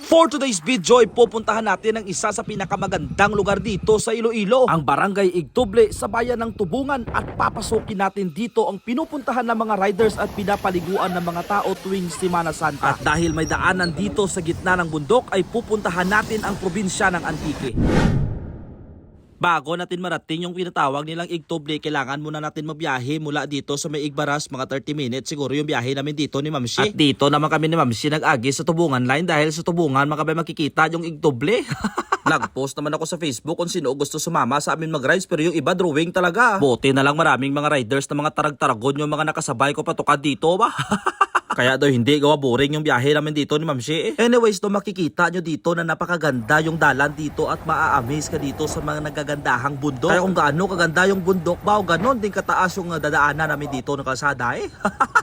For today's video, pupuntahan natin ang isa sa pinakamagandang lugar dito sa Iloilo, ang Barangay Igtuble sa bayan ng Tubungan, at papasukin natin dito ang pinupuntahan ng mga riders at pinapaliguan ng mga tao tuwing Semana Santa. At dahil may daanan dito sa gitna ng bundok, ay pupuntahan natin ang probinsya ng Antique. Bago natin marating yung pinatawag nilang Igtuble, kailangan muna natin magbiyahe mula dito sa may Igbaras, mga 30 minutes siguro yung biyahe namin dito ni Mamsi. At dito naman kami ni Mamsi nag-agi sa Tubungan line dahil sa Tubungan makabay makikita yung Igtuble. Nag-post naman ako sa Facebook kung sino gusto sumama sa amin mag-rides, pero yung iba drawing talaga. Buti na lang maraming mga riders na mga tarag-taragon yung mga nakasabay ko patukad dito ba. Kaya daw hindi gawa boring yung biyahe namin dito ni Mamsi. Anyways, to makikita nyo dito na napakaganda yung dalan dito at maa-amaze ka dito sa mga nagagandahang bundok. Kaya kung gaano kaganda yung bundok ba o ganon din kataas yung dadaanan namin dito ng kalsada eh.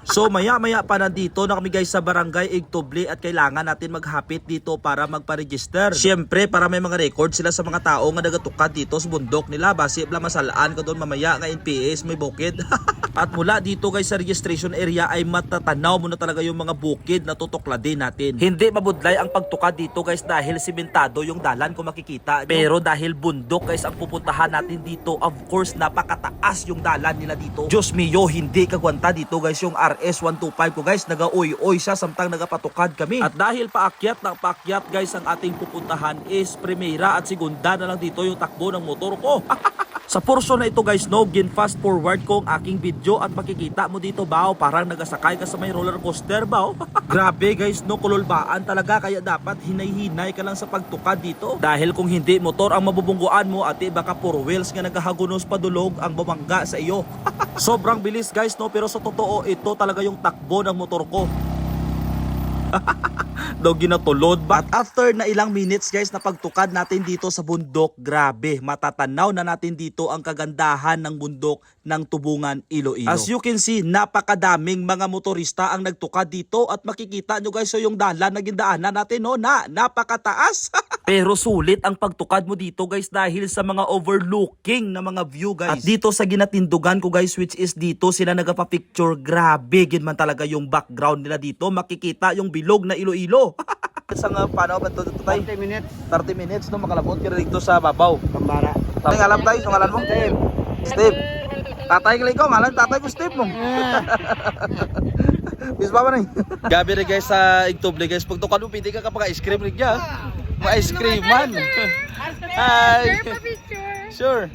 So maya-maya pa nandito na kami guys sa Barangay Igtuble at kailangan natin maghapit dito para magpa-register. Siyempre para may mga record sila sa mga tao nga nagatukad dito sa bundok nila. Basi bla masalaan ka doon mamaya nga NPS may bukid. At mula dito guys sa registration area ay matatanaw mo na talaga yung mga bukid na tutukladin natin. Hindi mabudlay ang pagtukad dito guys dahil simentado yung dalan kung makikita. Pero dahil bundok guys ang pupuntahan natin dito, of course napakataas yung dalan nila dito. Diyos mio, hindi kagwanta dito guys yung RS125 ko guys. Naga-oy-oy siya samtang nagapatukad kami. At dahil paakyat na paakyat guys ang ating pupuntahan is primera at segunda na lang dito yung takbo ng motor ko. Sa portion na ito guys, no, gin fast forward ko ang aking video at makikita mo dito bao parang nagasakay ka sa may roller coaster bao. Grabe guys, no, kululbaan talaga kaya dapat hinay-hinay ka lang sa pagtukad dito. Dahil kung hindi motor ang mabubungguan mo at baka puro wheels nga nagahagunos padulog ang bumangga sa iyo. Sobrang bilis guys, no, pero sa totoo ito talaga yung takbo ng motor ko. Daw ginatulod ba? At after na ilang minutes guys na pagtukad natin dito sa bundok, grabe, matatanaw na natin dito ang kagandahan ng bundok ng Tubungan, Iloilo. As you can see, napakadaming mga motorista ang nagtukad dito at makikita nyo guys so yung dalan na gindaanan natin no, napakataas. Pero sulit ang pagtukad mo dito guys dahil sa mga overlooking na mga view guys. At dito sa ginatindugan ko guys, which is dito sila nagapa-picture, grabe gin man talaga yung background nila dito, makikita yung bilog na Iloilo. Isang paano ba ito tayo? 30 minutes. 30 minutes no makalabot ka dito sa babaw. Kambara. Ang alam tayo, ang ngalan mo? Steve. Steve. Tatay ka ikaw, ngalan tatay ko Steve mo. Bis ba na eh? Gabi rin guys sa Igtuble guys, pag tukad mo pwede ka kapag ice cream rin niya. Ma-ice cream man. Hi. Sure.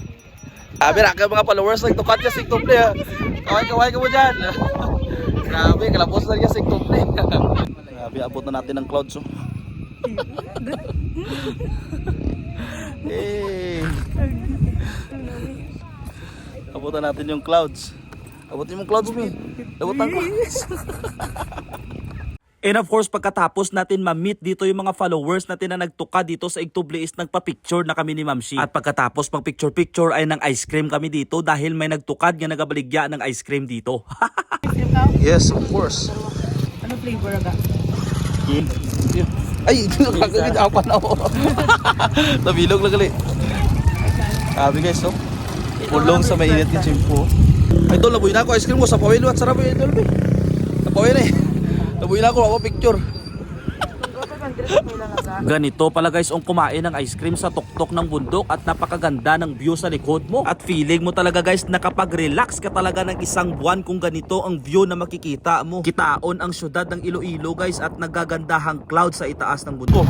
Gabi rin ka mga followers nagtukad niya sa Igtuble ha. Kaway-kaway ka mo dyan. Grabe, kalabos na niya sa Igtuble. Grabe, abot na natin ng clouds oh. Hey. Abutan natin yung clouds. Abutin yung clouds mo. Abutan ko. And of course, pagkatapos natin ma-meet dito yung mga followers natin na nagtuka dito sa Igtuble is nagpa-picture na kami ni Mamsi. At pagkatapos pag-picture-picture ay ng ice cream kami dito dahil may nagtukad nga nagabaligya ng ice cream dito. Yes, of course. Ano flavor aga? Ay, nakakagitapan ako. Nabilog lang gali. Sabi guys, no? Pulong sa mainit yung chimpo. Ay, doon, nabuhin ako. Ice cream ko sa pawilo at sarap yun. Napawin eh. Nabuhin ako. Ako picture. Ganito pala guys ang kumain ng ice cream sa tuktok ng bundok at napakaganda ng view sa likod mo. At feeling mo talaga guys nakapag-relax ka talaga ng isang buwan kung ganito ang view na makikita mo. Kitaon ang syudad ng Iloilo guys at nagagandahang cloud sa itaas ng bundok.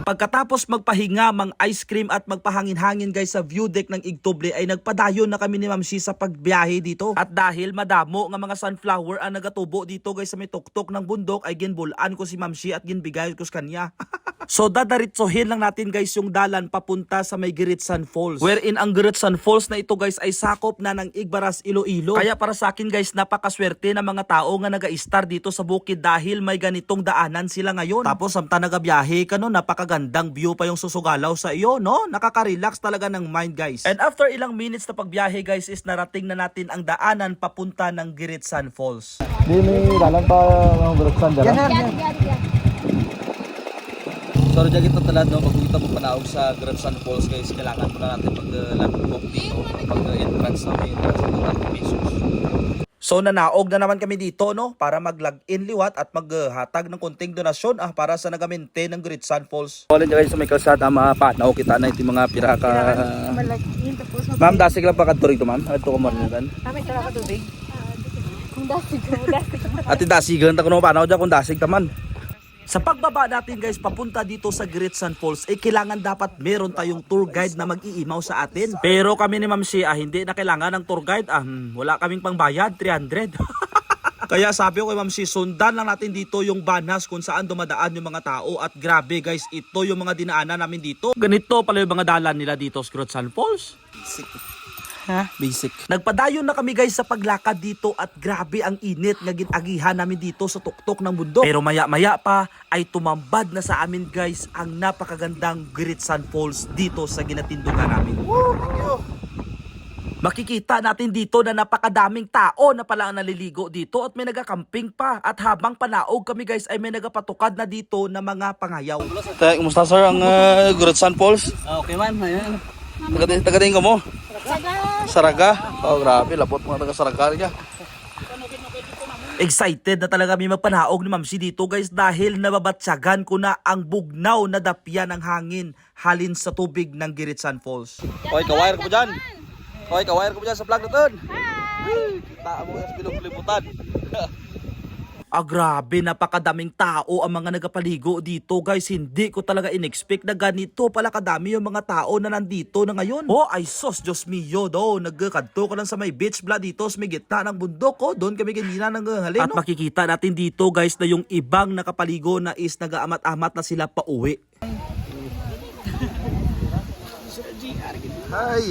Pagkatapos magpahinga, mang ice cream at magpahangin-hangin guys sa view deck ng Igtuble ay nagpadayon na kami ni Mamsi sa pagbiyahe dito. At dahil madamo nga mga sunflower ang nagatubo dito guys sa may tuktok ng bundok ay ginbulan ko si Mamsi at ginbigay ko sa kanya. So dadaritsohin lang natin guys yung dalan papunta sa may Giritsan Falls. Wherein ang Giritsan Falls na ito guys ay sakop na ng Igbaras, Iloilo. Kaya para sa akin guys napakaswerte ng mga tao nga naga-star dito sa bukid dahil may ganitong daanan sila ngayon. Tapos samta nagabiyahe ka no, napakagandang view pa yung susugalaw sa iyo no. Nakaka-relax talaga ng mind guys. And after ilang minutes na pagbiyahe guys is narating na natin ang daanan papunta ng Giritsan Falls. Di may dalang pa ng Giritsan dyan. So dyan kita talad no, pag kita mo panaog sa Giritsan Falls guys, kailangan mo na natin mag-landbook dito pag-entrance na may entrance ng 30 pesos. So nanaog na naman kami dito no para mag-log-in liwat at maghatag ng konting donasyon para sa nagamente ng Gritsan Falls. Wala guys sa may kalsada mapanaw kita na itong mga piraka. Malagin tapos Ma'am, dasig lang pa kadto rito ma'am. Adto ko marinan. Kami tara ka tubig. Kung dasig ka mo, dasig ka mo. Ati dasig lang ta kuno panaw dyan kung dasig taman. Sa pagbaba natin guys papunta dito sa Gritsan Falls kailangan dapat meron tayong tour guide na mag-iimaw sa atin. Pero kami ni Ma'am Shea hindi na kailangan ng tour guide. Wala kaming pangbayad, 300. Kaya sabi ko kay Ma'am Shea, sundan lang natin dito yung banas kung saan dumadaan yung mga tao. At grabe guys, ito yung mga dinaanan namin dito. Ganito pala yung mga dalan nila dito sa Gritsan Falls. Basic. Nagpadayon na kami guys sa paglakad dito at grabe ang init nga ginagihan namin dito sa tuktok ng bundok. Pero maya-maya pa ay tumambad na sa amin guys ang napakagandang Gritsan Falls dito sa ginatindungan namin. Makikita natin dito na napakadaming tao na pala ang naliligo dito at may nagakamping pa. At habang panaog kami guys ay may nagapatukad na dito na mga pangayaw. Kumusta sir ang Gritsan Falls? Okay man, ayun. Tagating ko mo? Saraga? Oh grabe, lapot mga taga Saraga niya. Excited na talaga kami magpanaog ni Ma'am Shea dito guys dahil nababatsagan ko na ang bugnaw na dapya ng hangin halin sa tubig ng Gritsan Falls. Hoy, kawire ko dyan. Hoy, kawire ko dyan sa vlog natin. Kita mo yung bilog-libutan. Grabe, napakadaming tao ang mga nagapaligo dito guys. Hindi ko talaga in-expect na ganito pala kadami yung mga tao na nandito na ngayon. Oh, ay sos, Diyos mio do. Nagkadto ka lang sa may beach bla dito sa may gitna ng bundok ko. Doon kami ganina ng halin. At makikita natin dito guys na yung ibang nakapaligo na is nag-aamat-amat na sila pa uwi. Hi!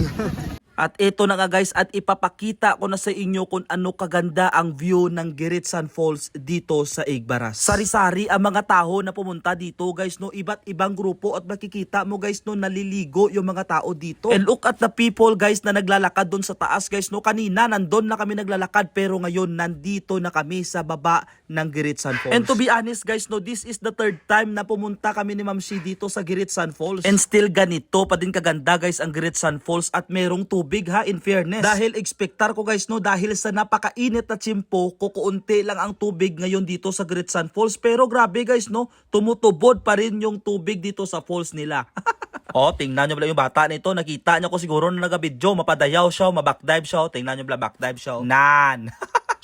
At ito na nga guys at ipapakita ko na sa inyo kung ano kaganda ang view ng Gritsan Falls dito sa Igbaras. Sari-sari ang mga tao na pumunta dito guys no, iba't ibang grupo at makikita mo guys no naliligo yung mga tao dito. And look at the people guys na naglalakad doon sa taas guys no, kanina nandun na kami naglalakad pero ngayon nandito na kami sa baba ng Gritsan Falls. And to be honest guys no, this is the third time na pumunta kami ni Ma'am Shea dito sa Gritsan Falls. And still ganito pa din kaganda guys ang Gritsan Falls at merong tubig ha, in fairness. Dahil expectar ko guys no, dahil sa napakainit na tsimpo, kukunti lang ang tubig ngayon dito sa Gritsan Falls. Pero grabe guys no, tumutubod pa rin yung tubig dito sa falls nila. Oh, tingnan nyo pala yung bata nito. Nakita nyo ko siguro na nagabidyo, mapadayaw siya, mabackdive siya. Tingnan nyo pala backdive siya. Nan!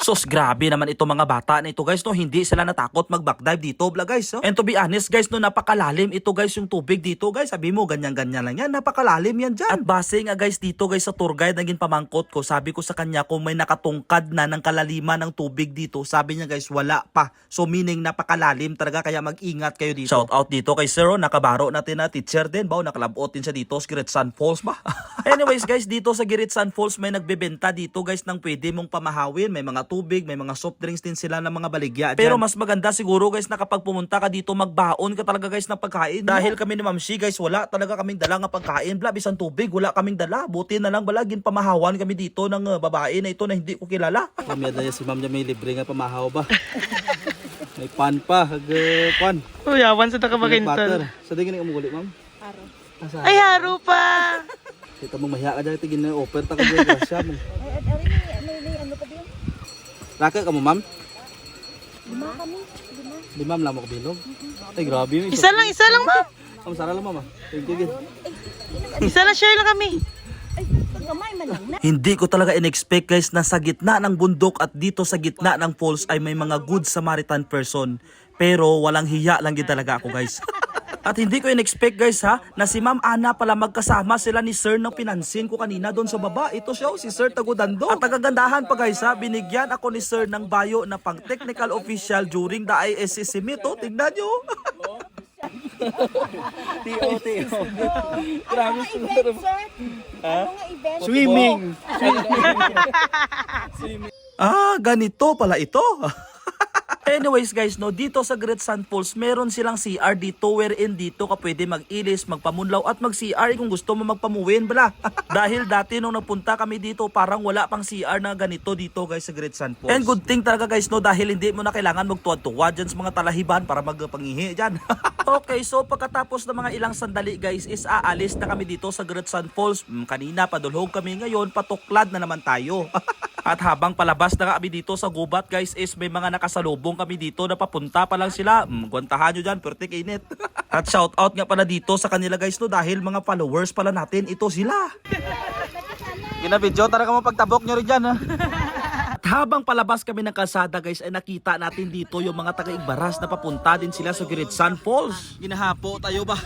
Sos, grabe naman itong mga bata na ito guys no, hindi sila natakot mag-backdive dito bla guys no? And to be honest guys no, napakalalim ito guys yung tubig dito guys. Sabi mo ganyan-ganyan lang yan, napakalalim yan dyan. At base nga guys dito guys sa tour guide naging pamangkot ko, sabi ko sa kanya kung may nakatungkad na ng kalaliman ng tubig dito, sabi niya guys wala pa. So meaning napakalalim talaga kaya mag-ingat kayo dito. Shout out dito kay Sir, nakabaro natin na teacher din ba, nakalabot din siya dito sa Gritsan Falls ba. Anyways guys, dito sa Gritsan Falls may nagbebenta dito guys ng pwede mong pamahawin, may mga tubig, may mga soft drinks din sila ng mga baligya dyan. Pero mas maganda siguro guys na kapag pumunta ka dito magbaon ka talaga guys ng pagkain. Dahil kami ni Ma'am Shea guys wala talaga kaming dala nga pagkain bla, bisan tubig wala kaming dala. Buti na lang balagin pamahawan kami dito ng babae na ito na hindi ko kilala. Kami daya si Ma'am may libre nga pamahaw ba. May pan pa, pan. Uyawan sa takabagintal. Sa tingin nga umuli Ma'am? Haro. Ay, haro pa! Ito mong mahiya ka dyan, tigin na offer ta ka dyan, grasya mo. May ano pa din? Laka ka mo, Ma'am? 5 kami. 5. 5 lang mo kabilog. Ay, grabe yun. Isa lang ma'am. Ang sara lang, Ma'am. Tigil. Isa lang, share lang kami. Ay, gamay man lang na. Hindi ko talaga in-expect guys na sa gitna ng bundok at dito sa gitna ng falls ay may mga good Samaritan person. Pero walang hiya lang din talaga ako guys. At hindi ko in-expect guys ha, na si Ma'am Ana pala magkasama sila ni Sir ng pinansin ko kanina doon sa baba. Ito siya, si Sir Tagudando. At tagagandahan pa guys ha, binigyan ako ni Sir ng bayo na pang technical official during the ISCC meet. O, tignan nyo. T.O. Ano nga event, sir? Ano nga event? Swimming. Ganito pala ito. Anyways guys, no, dito sa Gritsan Falls, meron silang CR dito wherein dito ka pwede mag-ilis, magpamunlaw at mag-CR kung gusto mo magpamuwin bala. Dahil dati nung napunta kami dito, parang wala pang CR na ganito dito guys sa Gritsan Falls. And good thing talaga guys, no, dahil hindi mo na kailangan magtuwad-tuwad dyan sa mga talahiban para magpangihi dyan. Okay, so pagkatapos ng mga ilang sandali guys, is aalis na kami dito sa Gritsan Falls. Kanina padulhog kami, ngayon patuklad na naman tayo. At habang palabas na kami dito sa gubat guys is may mga nakasalubong kami dito na papunta pa lang sila. Gwantahan nyo dyan, pertik init. At shout out nga pala dito sa kanila guys no dahil mga followers pala natin ito sila. Ginabidyo, tara ka mo pagtabok nyo rin dyan ha. At habang palabas kami ng kalsada guys ay nakita natin dito yung mga taga-Igbaras na papunta din sila sa Giritsan Falls. Ginahapo tayo ba?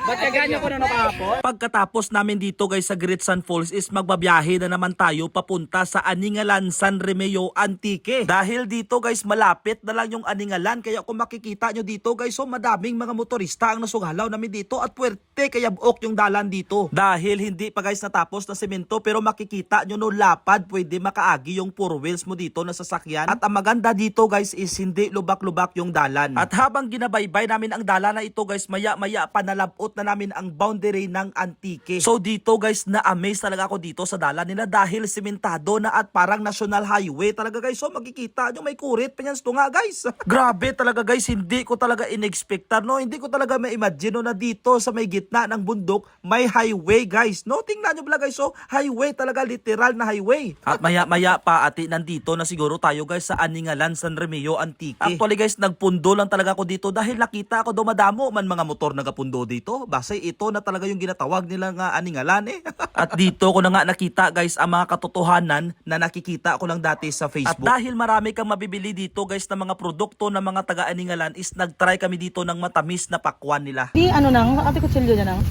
Ba't kaganyo ko na nakahapon? Pagkatapos namin dito guys sa Giritsan Falls is magbabiyahe na naman tayo papunta sa Aningalan, San Remeo, Antique. Dahil dito guys malapit na lang yung Aningalan kaya kung makikita nyo dito guys so madaming mga motorista ang nasugalaw namin dito at puwerte kaya buok yung dalan dito. Dahil hindi pa guys natapos na semento pero makikita nyo no lapad pwede makaagi yung four wheels mo dito na sasakyan. At ang maganda dito guys is hindi lubak-lubak yung dalan. At habang ginabaybay namin ang dalan na ito guys maya-maya panalabot na namin ang boundary ng Antique. So dito guys na-amaze talaga ako dito sa dalan nila dahil simentado na at parang national highway talaga guys. So makikita nyo may kurit pa yan nga guys. Grabe talaga guys, hindi ko talaga in-expectar no. Hindi ko talaga ma-imagine no, na dito sa may gitna ng bundok may highway guys. No, tingnan nyo pala guys, so highway talaga, literal na highway. At maya-maya pa ati nandito na siguro tayo guys sa Aningalan, San Remeo, Antique. Actually guys, nagpundo lang talaga ako dito dahil nakita ako dumadamo man mga motor nagapundo dito. Basay ito na talaga yung ginatawag nila nga Aningalan eh. At dito ko na nga nakita guys ang mga katotohanan na nakikita ko lang dati sa Facebook. At dahil marami kang mabibili dito guys na mga produkto ng mga taga-Aningalan is nagtry kami dito ng matamis na pakwan nila. Di ano nang, ate kutsilyo dyan nang.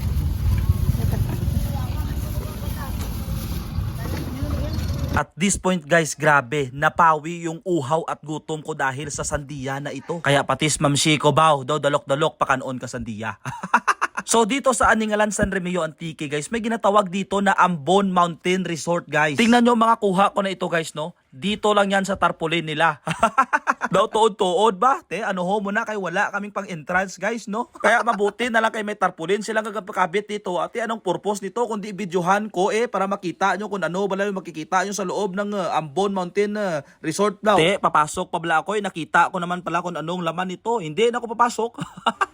At this point guys, grabe, napawi yung uhaw at gutom ko dahil sa sandiya na ito. Kaya patis Ma'am Shiko baw, daw dalok-dalok pakanoon ka sandiya. So dito sa Aningalan, San Remeo, Antique guys, may ginatawag dito na Ambon Mountain Resort guys. Tingnan nyo mga kuha ko na ito guys no. Dito lang yan sa tarpaulin nila. Daw tuod-tuod ba? Te, ano ho muna kay wala kaming pang entrance guys no. Kaya mabuti na lang kay may tarpaulin silang gagapakabit dito. Ate, anong purpose nito kundi videohan ko para makita nyo kung ano bala yung makikita nyo sa loob ng Ambon Mountain Resort daw. Te, papasok pa bala ako nakita ko naman pala kung anong laman nito. Hindi na ako papasok.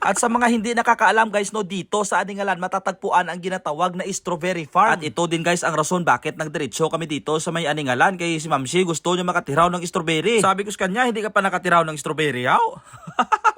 At sa mga hindi nakakaalam guys no, dito sa Aningalan matatagpuan ang ginatawag na strawberry farm. At ito din guys ang rason bakit nagdiretso kami dito sa may Aningalan kay si Ma'am Shi gusto niya makatiraw ng strawberry. Sabi ko sa kanya, hindi ka pa nakatiraw ng strawberry, yaw?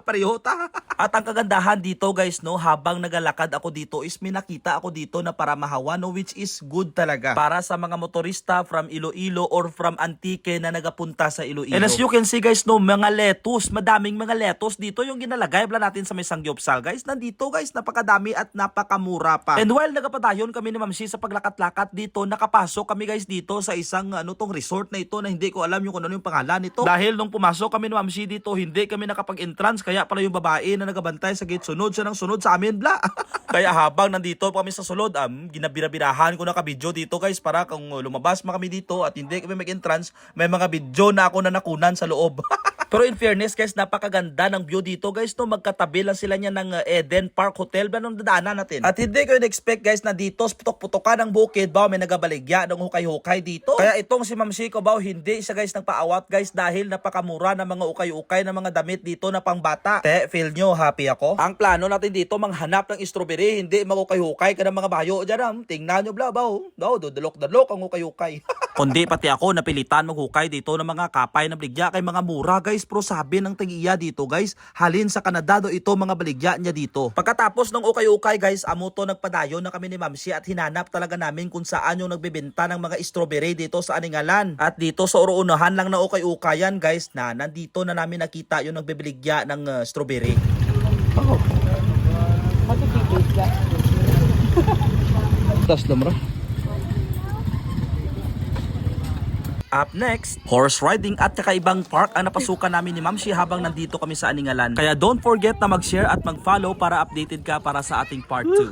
Pareho ta. At ang kagandahan dito guys no, habang nagalakad ako dito is may nakita ako dito na paramahawan no, which is good talaga. Para sa mga motorista from Iloilo or from Antique na nagapunta sa Iloilo. And as you can see guys no, mga lettuce, madaming mga lettuce dito yung ginalagay bala natin sa may Sangyupsal guys. Nandito guys, napakadami at napakamura pa. And while nagapadayon kami ni Ma'am Shi sa paglakat-lakat dito, nakapasok kami guys dito sa isang tong resort na ito na hindi ko alam yung kung ano yung pangalan nito. Dahil nung pumasok kami ni Ma'am Shi dito, hindi kami nakapag-entrance kaya pala yung babae na nagabantay sa gate sunod siya ng sunod sa amin bla. Kaya habang nandito kami sa sulod, ginabira-birahan ko na ka-video dito guys para kung lumabas kami dito at hindi kami mag-entrance, may mga video na ako na nakunan sa loob. Pero in fairness guys, napakaganda ng view dito guys no, magkatabi lang sila niya ng Eden Park Hotel ba nung dadaanan natin. At hindi ko in-expect guys na dito putok-putokan ng bukid ba may nagabaligya ng hukay-hukay dito. Kaya itong si Ma'am Shiko ba hindi siya guys nagpaawat guys dahil napakamura ng mga ukay-ukay ng mga damit dito na pangbata. Te, feel nyo happy ako? Ang plano natin dito manghanap ng strawberry, hindi magukay-hukay ka ng mga bayo dyan. Tingnan nyo bla ba daw dudulok-dalok ang ukay-ukay. Kundi pati ako napilitan maghukay dito ng mga kapay na baligya kay mga mura guys. Pero sabi ng tag-iya dito guys, halin sa Canada do ito mga baligya niya dito. Pagkatapos ng ukay-ukay guys, amuto nagpadayon na kami ni Ma'am Shi at hinanap talaga namin kung saan yung nagbebenta ng mga strawberry dito sa Aningalan. At dito sa uruunahan lang na ukay-ukayan guys na nandito na namin nakita yung nagbebeligya ng strawberry. Oh. Matutipid ka. Tas lamra. Up next, horse riding at kakaibang park ang napasukan namin ni Ma'am Shi habang nandito kami sa Aningalan. Kaya don't forget na mag-share at mag-follow para updated ka para sa ating part 2.